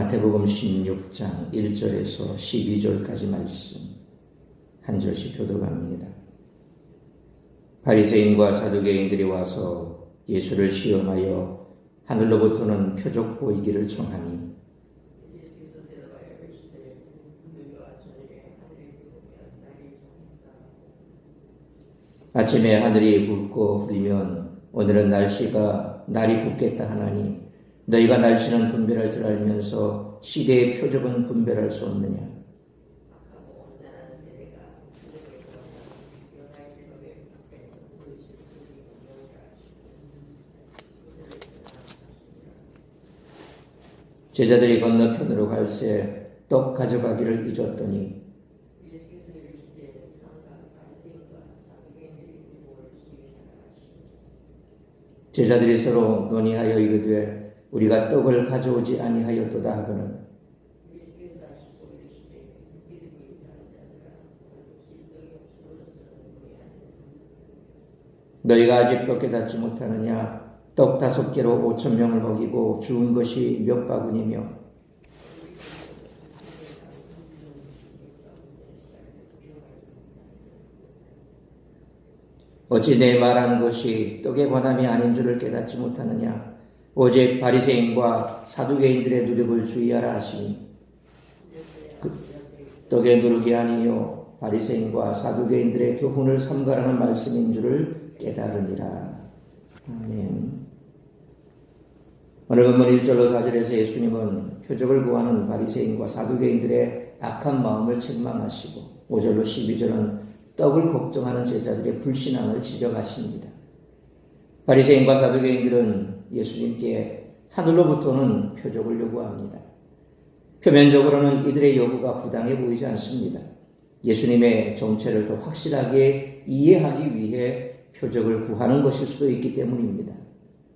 마태복음 16장 1절에서 12절까지 말씀 한 절씩 교독합니다. 바리새인과 사두개인들이 와서 예수를 시험하여 하늘로부터는 표적 보이기를 청하니 아침에 하늘이 붉고 흐리면 오늘은 날이 굽겠다 하나니 너희가 날씨는 분별할 줄 알면서 시대의 표적은 분별할 수 없느냐. 제자들이 건너편으로 갈새 떡 가져가기를 잊었더니 제자들이 서로 논의하여 이르되 우리가 떡을 가져오지 아니하였도다 하거늘 너희가 아직도 깨닫지 못하느냐. 떡 5개로 5,000명을 먹이고 주운 것이 몇 바구니며 어찌 내 말한 것이 떡에 관함이 아닌 줄을 깨닫지 못하느냐. 오직 바리새인과 사두개인들의 누룩을 주의하라 하시니 떡에 누룩이 아니요 바리새인과 사두개인들의 교훈을 삼가라는 말씀인 줄을 깨달으니라. 아멘. 오늘 본문 1절로 4절에서 예수님은 표적을 구하는 바리새인과 사두개인들의 악한 마음을 책망하시고 5절로 12절은 떡을 걱정하는 제자들의 불신앙을 지적하십니다. 바리새인과 사두개인들은 예수님께 하늘로부터는 표적을 요구합니다. 표면적으로는 이들의 요구가 부당해 보이지 않습니다. 예수님의 정체를 더 확실하게 이해하기 위해 표적을 구하는 것일 수도 있기 때문입니다.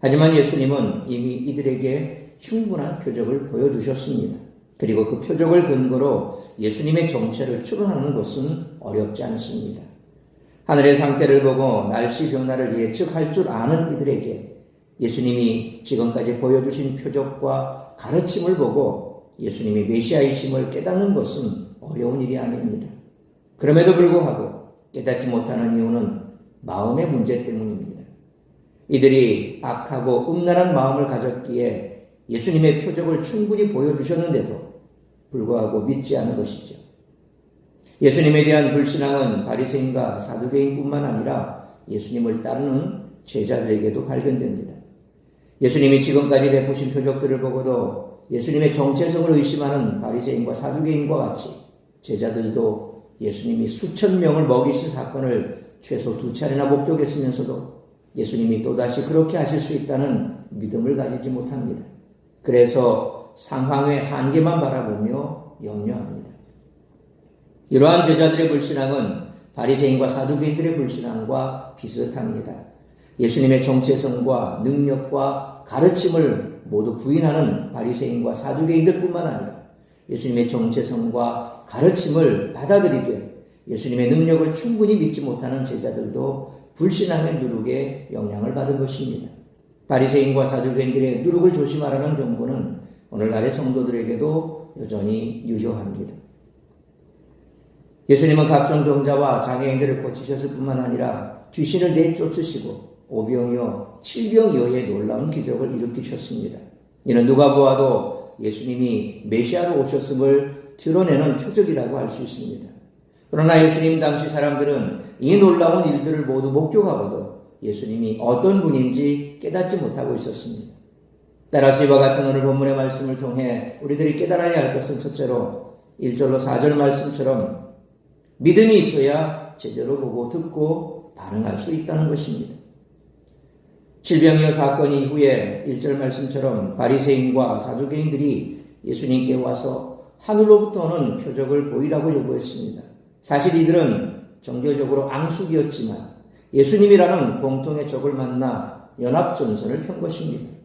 하지만 예수님은 이미 이들에게 충분한 표적을 보여주셨습니다. 그리고 그 표적을 근거로 예수님의 정체를 추론하는 것은 어렵지 않습니다. 하늘의 상태를 보고 날씨 변화를 예측할 줄 아는 이들에게 예수님이 지금까지 보여주신 표적과 가르침을 보고 예수님이 메시아이심을 깨닫는 것은 어려운 일이 아닙니다. 그럼에도 불구하고 깨닫지 못하는 이유는 마음의 문제 때문입니다. 이들이 악하고 음란한 마음을 가졌기에 예수님의 표적을 충분히 보여주셨는데도 불구하고 믿지 않은 것이죠. 예수님에 대한 불신앙은 바리새인과 사두개인뿐만 아니라 예수님을 따르는 제자들에게도 발견됩니다. 예수님이 지금까지 베푸신 표적들을 보고도 예수님의 정체성을 의심하는 바리새인과 사두개인과 같이 제자들도 예수님이 수천 명을 먹이신 사건을 최소 2차례나 목격했으면서도 예수님이 또다시 그렇게 하실 수 있다는 믿음을 가지지 못합니다. 그래서 상황의 한계만 바라보며 염려합니다. 이러한 제자들의 불신앙은 바리새인과 사두개인들의 불신앙과 비슷합니다. 예수님의 정체성과 능력과 가르침을 모두 부인하는 바리새인과 사두개인들뿐만 아니라 예수님의 정체성과 가르침을 받아들이되 예수님의 능력을 충분히 믿지 못하는 제자들도 불신앙의 누룩에 영향을 받은 것입니다. 바리새인과 사두개인들의 누룩을 조심하라는 경고는 오늘날의 성도들에게도 여전히 유효합니다. 예수님은 각종 병자와 장애인들을 고치셨을 뿐만 아니라 귀신을 내쫓으시고 오병이어 칠병이어의 놀라운 기적을 일으키셨습니다. 이는 누가 보아도 예수님이 메시아로 오셨음을 드러내는 표적이라고 할 수 있습니다. 그러나 예수님 당시 사람들은 이 놀라운 일들을 모두 목격하고도 예수님이 어떤 분인지 깨닫지 못하고 있었습니다. 따라서 이와 같은 오늘 본문의 말씀을 통해 우리들이 깨달아야 할 것은 첫째로 1절로 4절 말씀처럼 믿음이 있어야 제대로 보고 듣고 반응할 수 있다는 것입니다. 질병이어 사건 이후에 1절 말씀처럼 바리새인과 사두개인들이 예수님께 와서 하늘로부터 오는 표적을 보이라고 요구했습니다. 사실 이들은 정교적으로 앙숙이었지만 예수님이라는 공통의 적을 만나 연합전선을 편 것입니다.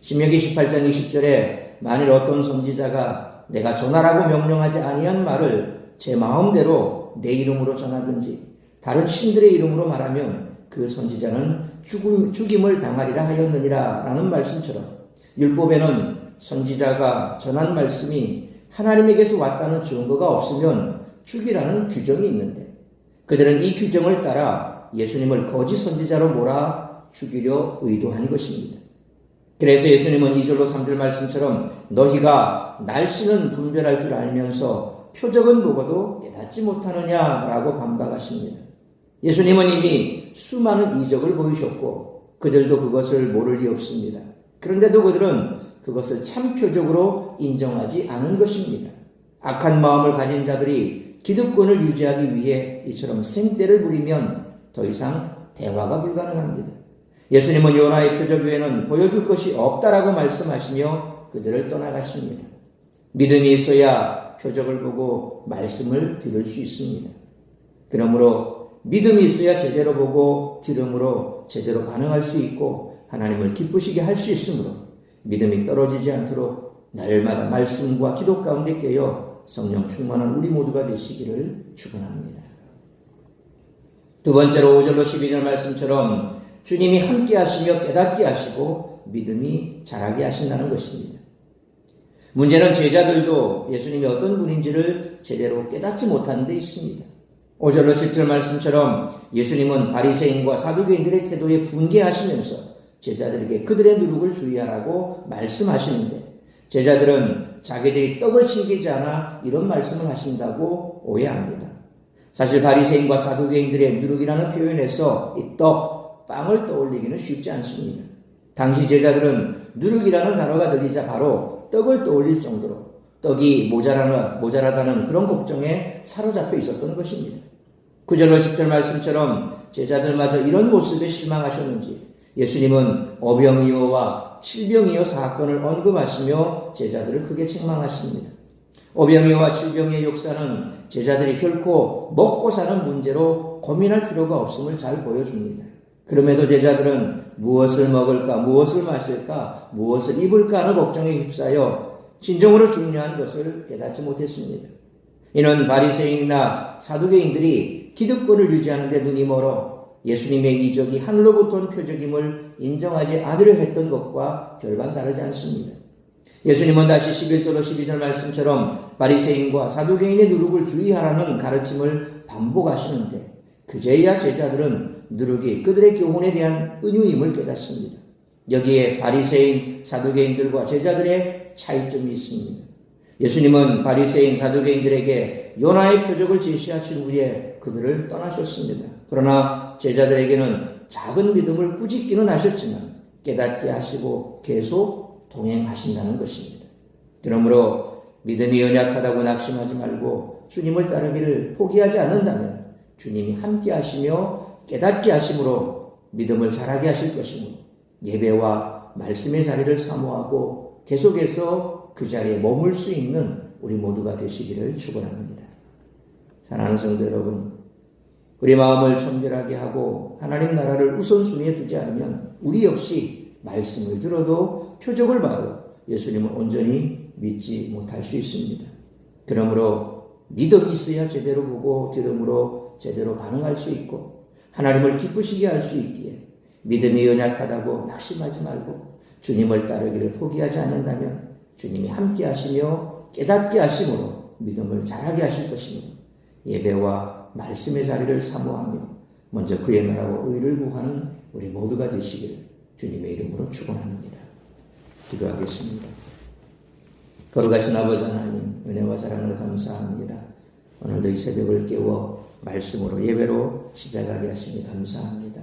신명기 18장 20절에 만일 어떤 선지자가 내가 전하라고 명령하지 아니한 말을 제 마음대로 내 이름으로 전하든지 다른 신들의 이름으로 말하면 그 선지자는 죽임을 당하리라 하였느니라 라는 말씀처럼 율법에는 선지자가 전한 말씀이 하나님에게서 왔다는 증거가 없으면 죽이라는 규정이 있는데 그들은 이 규정을 따라 예수님을 거짓 선지자로 몰아 죽이려 의도한 것입니다. 그래서 예수님은 2절로 3절 말씀처럼 너희가 날씨는 분별할 줄 알면서 표적은 보고도 깨닫지 못하느냐라고 반박하십니다. 예수님은 이미 수많은 이적을 보이셨고 그들도 그것을 모를 리 없습니다. 그런데도 그들은 그것을 참 표적으로 인정하지 않은 것입니다. 악한 마음을 가진 자들이 기득권을 유지하기 위해 이처럼 생떼를 부리면 더 이상 대화가 불가능합니다. 예수님은 요나의 표적 외에는 보여줄 것이 없다라고 말씀하시며 그들을 떠나가십니다. 믿음이 있어야 표적을 보고 말씀을 들을 수 있습니다. 그러므로 믿음이 있어야 제대로 보고 들음으로 제대로 반응할 수 있고 하나님을 기쁘시게 할 수 있으므로 믿음이 떨어지지 않도록 날마다 말씀과 기도 가운데 깨어 성령 충만한 우리 모두가 되시기를 축원합니다. 두 번째로 5절로 12절 말씀처럼 주님이 함께 하시며 깨닫게 하시고 믿음이 자라게 하신다는 것입니다. 문제는 제자들도 예수님이 어떤 분인지를 제대로 깨닫지 못하는 데 있습니다. 5절로 10절 말씀처럼 예수님은 바리새인과 사두개인들의 태도에 분개하시면서 제자들에게 그들의 누룩을 주의하라고 말씀하시는데 제자들은 자기들이 떡을 챙기지 않아 이런 말씀을 하신다고 오해합니다. 사실 바리새인과 사두개인들의 누룩이라는 표현에서 이 떡, 빵을 떠올리기는 쉽지 않습니다. 당시 제자들은 누룩이라는 단어가 들리자 바로 떡을 떠올릴 정도로 떡이 모자라다는 그런 걱정에 사로잡혀 있었던 것입니다. 9절로 10절 말씀처럼 제자들마저 이런 모습에 실망하셨는지 예수님은 오병이어와 칠병이어 사건을 언급하시며 제자들을 크게 책망하십니다. 오병이어와 칠병이의 역사는 제자들이 결코 먹고 사는 문제로 고민할 필요가 없음을 잘 보여줍니다. 그럼에도 제자들은 무엇을 먹을까, 무엇을 마실까, 무엇을 입을까 하는 걱정에 휩싸여 진정으로 중요한 것을 깨닫지 못했습니다. 이는 바리새인이나 사두개인들이 기득권을 유지하는 데 눈이 멀어 예수님의 이적이 하늘로부터 온 표적임을 인정하지 않으려 했던 것과 별반 다르지 않습니다. 예수님은 다시 11절로 12절 말씀처럼 바리새인과 사두개인의 누룩을 주의하라는 가르침을 반복하시는데 그제야 제자들은 누룩이 그들의 교훈에 대한 은유임을 깨닫습니다. 여기에 바리새인, 사두개인들과 제자들의 차이점이 있습니다. 예수님은 바리새인, 사두개인들에게 요나의 표적을 제시하신 후에 그들을 떠나셨습니다. 그러나 제자들에게는 작은 믿음을 꾸짖기는 하셨지만 깨닫게 하시고 계속 동행하신다는 것입니다. 그러므로 믿음이 연약하다고 낙심하지 말고 주님을 따르기를 포기하지 않는다면 주님이 함께 하시며 깨닫게 하심으로 믿음을 자라게 하실 것이므로 예배와 말씀의 자리를 사모하고 계속해서 그 자리에 머물 수 있는 우리 모두가 되시기를 축원합니다. 사랑하는 성도 여러분, 우리 마음을 청결하게 하고 하나님 나라를 우선순위에 두지 않으면 우리 역시 말씀을 들어도 표적을 봐도 예수님을 온전히 믿지 못할 수 있습니다. 그러므로 믿음이 있어야 제대로 보고 들음으로 제대로 반응할 수 있고 하나님을 기쁘시게 할 수 있기에 믿음이 연약하다고 낙심하지 말고 주님을 따르기를 포기하지 않는다면 주님이 함께 하시며 깨닫게 하심으로 믿음을 자라게 하실 것이며 예배와 말씀의 자리를 사모하며 먼저 그의 나라와 의를 구하는 우리 모두가 되시기를 주님의 이름으로 축원합니다. 기도하겠습니다. 거룩하신 아버지 하나님, 은혜와 사랑을 감사합니다. 오늘도 이 새벽을 깨워 말씀으로 예배로 시작하게 하시니 감사합니다.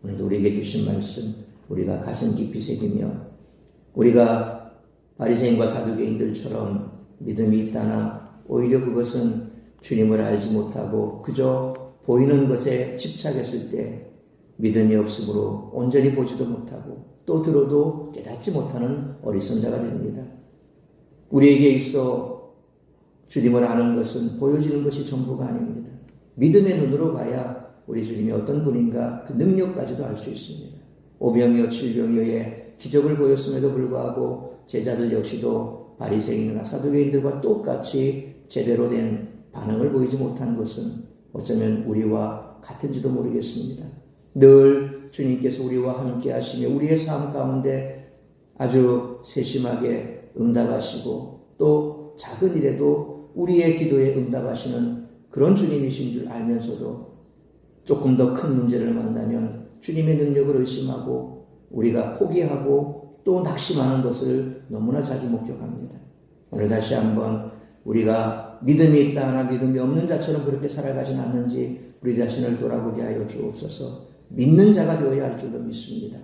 오늘도 우리에게 주신 말씀 우리가 가슴 깊이 새기며 우리가 바리새인과 사두개인들처럼 믿음이 있다나 오히려 그것은 주님을 알지 못하고 그저 보이는 것에 집착했을 때 믿음이 없으므로 온전히 보지도 못하고 또 들어도 깨닫지 못하는 어리석은 자가 됩니다. 우리에게 있어 주님을 아는 것은 보여지는 것이 전부가 아닙니다. 믿음의 눈으로 봐야 우리 주님이 어떤 분인가 그 능력까지도 알 수 있습니다. 오병이어 칠병이어의 기적을 보였음에도 불구하고 제자들 역시도 바리새인이나 사두개인들과 똑같이 제대로 된 반응을 보이지 못한 것은 어쩌면 우리와 같은지도 모르겠습니다. 늘 주님께서 우리와 함께 하시며 우리의 삶 가운데 아주 세심하게 응답하시고 또 작은 일에도 우리의 기도에 응답하시는 그런 주님이신 줄 알면서도 조금 더 큰 문제를 만나면 주님의 능력을 의심하고 우리가 포기하고 또 낙심하는 것을 너무나 자주 목격합니다. 오늘 다시 한번 우리가 믿음이 있다 하나 믿음이 없는 자처럼 그렇게 살아가진 않는지 우리 자신을 돌아보게 하여 주옵소서. 믿는 자가 되어야 할 줄로 믿습니다.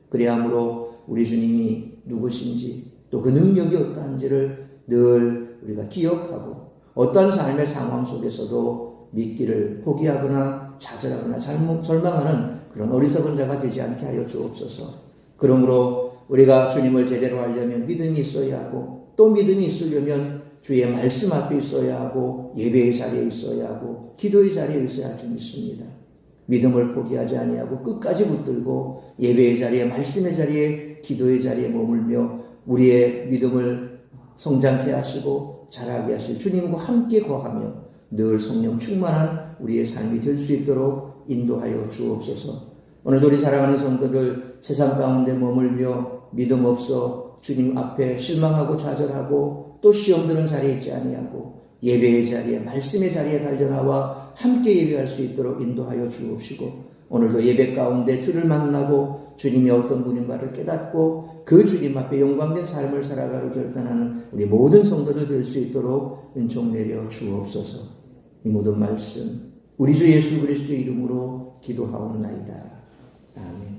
그리함으로 우리 주님이 누구신지 또 그 능력이 어떠한지를 늘 우리가 기억하고 어떠한 삶의 상황 속에서도 믿기를 포기하거나 좌절하거나 절망하는 그런 어리석은 자가 되지 않게 하여 주옵소서. 그러므로 우리가 주님을 제대로 알려면 믿음이 있어야 하고 또 믿음이 있으려면 주의 말씀 앞에 있어야 하고 예배의 자리에 있어야 하고 기도의 자리에 있어야 할 줄 믿습니다. 믿음을 포기하지 아니하고 끝까지 붙들고 예배의 자리에 말씀의 자리에 기도의 자리에 머물며 우리의 믿음을 성장케 하시고 자라게 하실 주님과 함께 거하며 늘 성령 충만한 우리의 삶이 될 수 있도록 인도하여 주옵소서. 오늘도 우리 사랑하는 성도들 세상 가운데 머물며 믿음 없어 주님 앞에 실망하고 좌절하고 또 시험 드는 자리에 있지 아니하고 예배의 자리에 말씀의 자리에 달려나와 함께 예배할 수 있도록 인도하여 주옵시고 오늘도 예배 가운데 주를 만나고 주님이 어떤 분인가를 깨닫고 그 주님 앞에 영광된 삶을 살아가려 결단하는 우리 모든 성도들 될 수 있도록 은총 내려 주옵소서. 이 모든 말씀 우리 주 예수 그리스도의 이름으로 기도하옵나이다. 아멘.